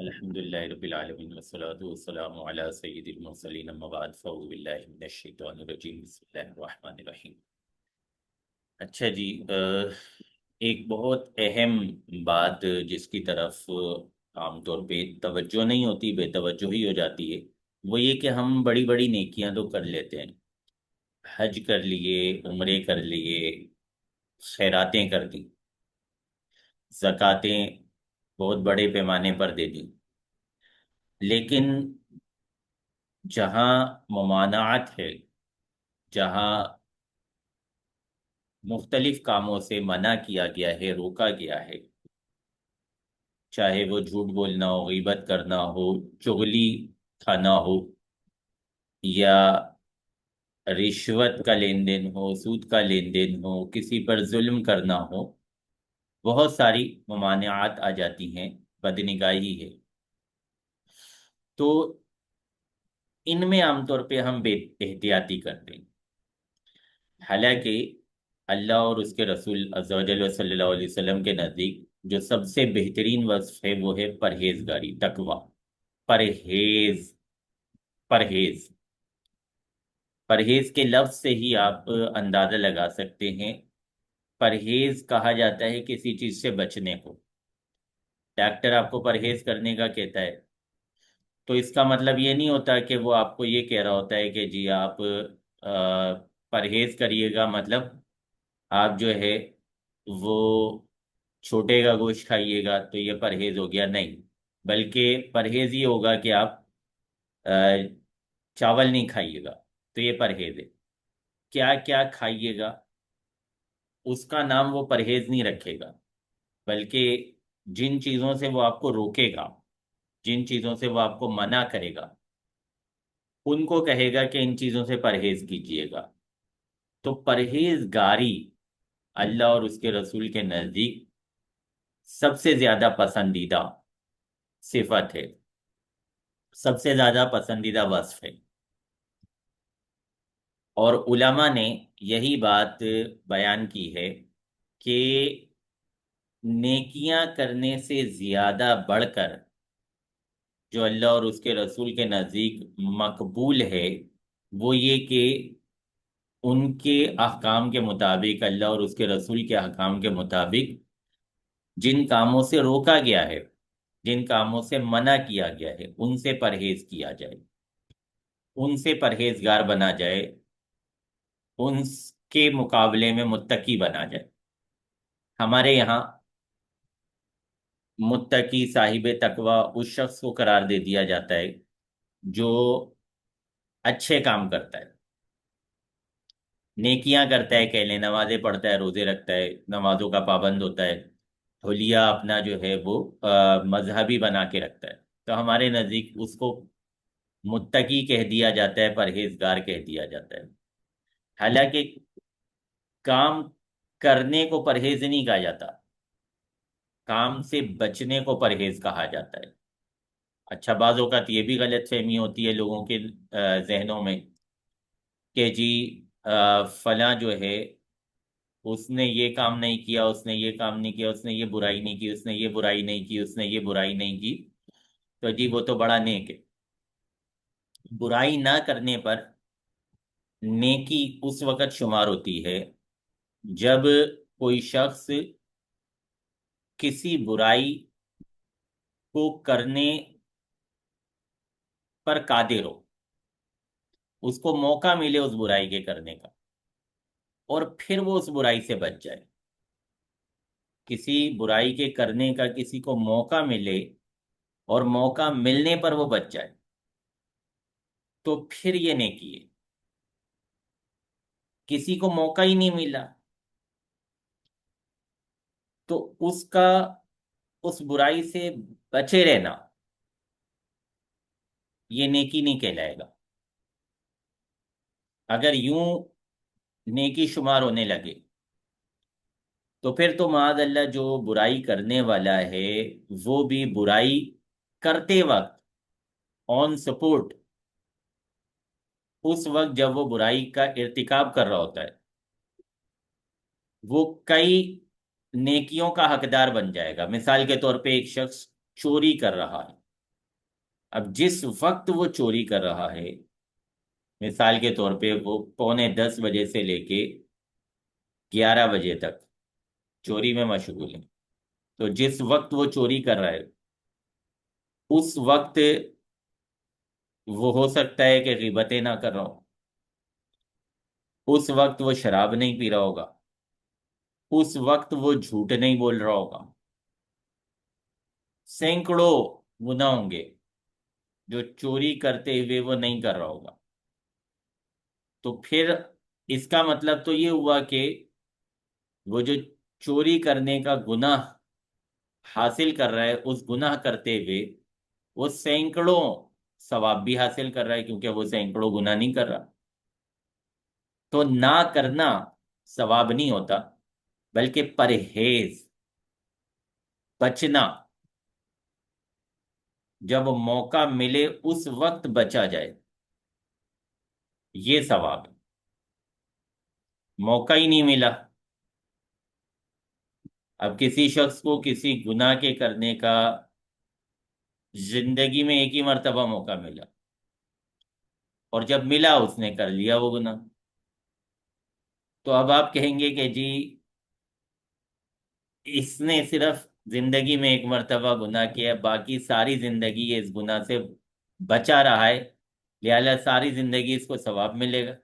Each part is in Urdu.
الحمد للہ رب العالمین والصلاة والسلام علی سید المرسلین اما بعد فاعوذ باللہ من الشیطان الرجیم بسم اللہ الرحمن الرحیم۔ اچھا جی، ایک بہت اہم بات جس کی طرف عام طور پہ توجہ نہیں ہوتی، بے توجہ ہی ہو جاتی ہے، وہ یہ کہ ہم بڑی بڑی نیکیاں تو کر لیتے ہیں، حج کر لیے، عمرے کر لیے، خیراتیں کر دی، زکوٰتیں بہت بڑے پیمانے پر دے دی، لیکن جہاں ممانعت ہے، جہاں مختلف کاموں سے منع کیا گیا ہے، روکا گیا ہے، چاہے وہ جھوٹ بولنا ہو، غیبت کرنا ہو، چغلی کھانا ہو، یا رشوت کا لین دین ہو، سود کا لین دین ہو، کسی پر ظلم کرنا ہو، بہت ساری ممانعات آ جاتی ہیں، بدنگاہی ہے، تو ان میں عام طور پہ ہم بے احتیاطی کرتے ہیں۔ حالانکہ اللہ اور اس کے رسول عز و جل صلی اللہ علیہ وسلم کے نزدیک جو سب سے بہترین وصف ہے وہ ہے پرہیزگاری، تقوی، پرہیز، پرہیز۔ پرہیز کے لفظ سے ہی آپ اندازہ لگا سکتے ہیں، پرہیز کہا جاتا ہے کسی چیز سے بچنے کو۔ ڈاکٹر آپ کو پرہیز کرنے کا کہتا ہے تو اس کا مطلب یہ نہیں ہوتا کہ وہ آپ کو یہ کہہ رہا ہوتا ہے کہ جی آپ پرہیز کریے گا، مطلب آپ جو ہے وہ چھوٹے کا گوشت کھائیے گا تو یہ پرہیز ہو گیا، نہیں، بلکہ پرہیز یہ ہوگا کہ آپ آ، چاول نہیں کھائیے گا تو یہ پرہیز ہے۔ کیا کیا کھائیے گا اس کا نام وہ پرہیز نہیں رکھے گا، بلکہ جن چیزوں سے وہ آپ کو روکے گا، جن چیزوں سے وہ آپ کو منع کرے گا، ان کو کہے گا کہ ان چیزوں سے پرہیز کیجیے گا۔ تو پرہیزگاری اللہ اور اس کے رسول کے نزدیک سب سے زیادہ پسندیدہ صفت ہے، سب سے زیادہ پسندیدہ وصف ہے، اور علماء نے یہی بات بیان کی ہے کہ نیکیاں کرنے سے زیادہ بڑھ کر جو اللہ اور اس کے رسول کے نزدیک مقبول ہے وہ یہ کہ ان کے احکام کے مطابق، اللہ اور اس کے رسول کے احکام کے مطابق جن کاموں سے روکا گیا ہے، جن کاموں سے منع کیا گیا ہے، ان سے پرہیز کیا جائے، ان سے پرہیزگار بنا جائے، ان کے مقابلے میں متقی بنا جائے۔ ہمارے یہاں متقی، صاحب تقوی اس شخص کو قرار دے دیا جاتا ہے جو اچھے کام کرتا ہے، نیکیاں کرتا ہے، کہ لیں نمازیں پڑھتا ہے، روزے رکھتا ہے، نمازوں کا پابند ہوتا ہے، حلیہ اپنا جو ہے وہ مذہبی بنا کے رکھتا ہے، تو ہمارے نزدیک اس کو متقی کہہ دیا جاتا ہے، پرہیزگار کہہ دیا جاتا ہے۔ حالانکہ کام کرنے کو پرہیز نہیں کہا جاتا، کام سے بچنے کو پرہیز کہا جاتا ہے۔ اچھا، بعض اوقات یہ بھی غلط فہمی ہوتی ہے لوگوں کے ذہنوں میں کہ جی فلاں جو ہے اس نے یہ کام نہیں کیا، اس نے یہ کام نہیں کیا، اس نے یہ برائی نہیں کی، اس نے یہ برائی نہیں کی، اس نے یہ برائی نہیں کی، تو جی وہ تو بڑا نیک ہے۔ برائی نہ کرنے پر نیکی اس وقت شمار ہوتی ہے جب کوئی شخص کسی برائی کو کرنے پر قادر ہو، اس کو موقع ملے اس برائی کے کرنے کا، اور پھر وہ اس برائی سے بچ جائے۔ کسی برائی کے کرنے کا کسی کو موقع ملے اور موقع ملنے پر وہ بچ جائے تو پھر یہ نیکی ہے۔ کسی کو موقع ہی نہیں ملا تو اس کا اس برائی سے بچے رہنا یہ نیکی نہیں کہلائے گا۔ اگر یوں نیکی شمار ہونے لگے تو پھر تو معاذ اللہ جو برائی کرنے والا ہے وہ بھی برائی کرتے وقت آن سپورٹ، اس وقت جب وہ برائی کا ارتکاب کر رہا ہوتا ہے، وہ کئی نیکیوں کا حقدار بن جائے گا۔ مثال کے طور پہ ایک شخص چوری کر رہا ہے، اب جس وقت وہ چوری کر رہا ہے، مثال کے طور پہ وہ 9:45 سے لے کے 11 بجے تک چوری میں مشغول ہے، تو جس وقت وہ چوری کر رہا ہے اس وقت وہ ہو سکتا ہے کہ غیبتیں نہ کر رہا ہو، اس وقت وہ شراب نہیں پی رہا ہوگا، اس وقت وہ جھوٹ نہیں بول رہا ہوگا، سینکڑوں گناہ ہوں گے جو چوری کرتے ہوئے وہ نہیں کر رہا ہوگا۔ تو پھر اس کا مطلب تو یہ ہوا کہ وہ جو چوری کرنے کا گناہ حاصل کر رہا ہے، اس گناہ کرتے ہوئے وہ سینکڑوں ثواب بھی حاصل کر رہا ہے، کیونکہ وہ سینکڑوں گناہ نہیں کر رہا۔ تو نہ کرنا ثواب نہیں ہوتا، بلکہ پرہیز، بچنا، جب موقع ملے اس وقت بچا جائے، یہ ثواب ہے۔ موقع ہی نہیں ملا، اب کسی شخص کو کسی گناہ کے کرنے کا زندگی میں ایک ہی مرتبہ موقع ملا، اور جب ملا اس نے کر لیا وہ گناہ، تو اب آپ کہیں گے کہ جی اس نے صرف زندگی میں ایک مرتبہ گناہ کیا، باقی ساری زندگی یہ اس گناہ سے بچا رہا ہے، لہذا ساری زندگی اس کو ثواب ملے گا،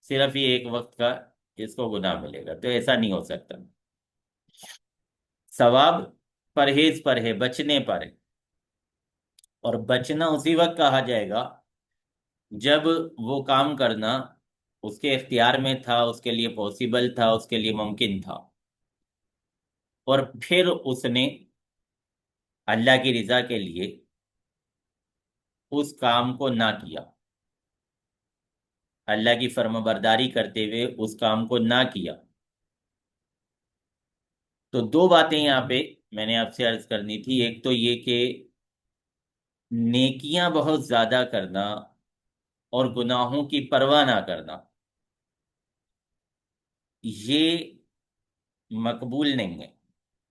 صرف یہ ایک وقت کا اس کو گناہ ملے گا۔ تو ایسا نہیں ہو سکتا، ثواب پرہیز پر ہے، بچنے پر ہے، اور بچنا اسی وقت کہا جائے گا جب وہ کام کرنا اس کے اختیار میں تھا، اس کے لیے پاسبل تھا، اس کے لیے ممکن تھا، اور پھر اس نے اللہ کی رضا کے لیے اس کام کو نہ کیا، اللہ کی فرما برداری کرتے ہوئے اس کام کو نہ کیا۔ تو دو باتیں یہاں پہ میں نے آپ سے عرض کرنی تھی، ایک تو یہ کہ نیکیاں بہت زیادہ کرنا اور گناہوں کی پرواہ نہ کرنا، یہ مقبول نہیں ہے،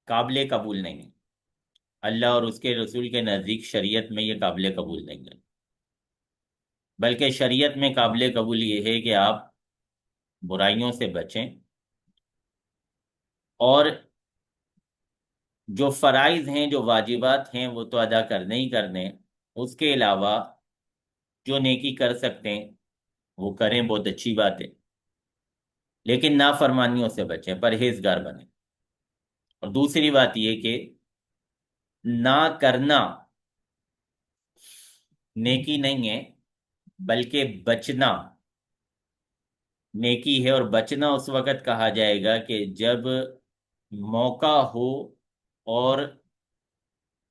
قابل قبول نہیں ہے، اللہ اور اس کے رسول کے نزدیک شریعت میں یہ قابل قبول نہیں ہے، بلکہ شریعت میں قابل قبول یہ ہے کہ آپ برائیوں سے بچیں، اور جو فرائض ہیں، جو واجبات ہیں، وہ تو ادا کرنے ہی کرنے، اس کے علاوہ جو نیکی کر سکتے ہیں وہ کریں، بہت اچھی بات ہے، لیکن نافرمانیوں سے بچیں، پرہیزگار بنیں۔ اور دوسری بات یہ کہ نہ کرنا نیکی نہیں ہے، بلکہ بچنا نیکی ہے، اور بچنا اس وقت کہا جائے گا کہ جب موقع ہو اور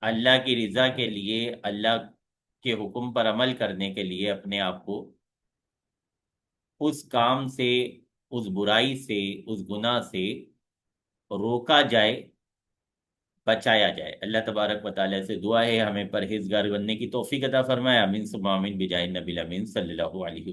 اللہ کی رضا کے لیے، اللہ کے حکم پر عمل کرنے کے لیے اپنے آپ کو اس کام سے، اس برائی سے، اس گناہ سے روکا جائے، بچایا جائے۔ اللہ تبارک و تعالیٰ سے دعا ہے ہمیں پرہیزگار بننے کی توفیق عطا فرمائے، آمین ثم آمین، بجائے نبی الامین صلی اللہ علیہ وسلم۔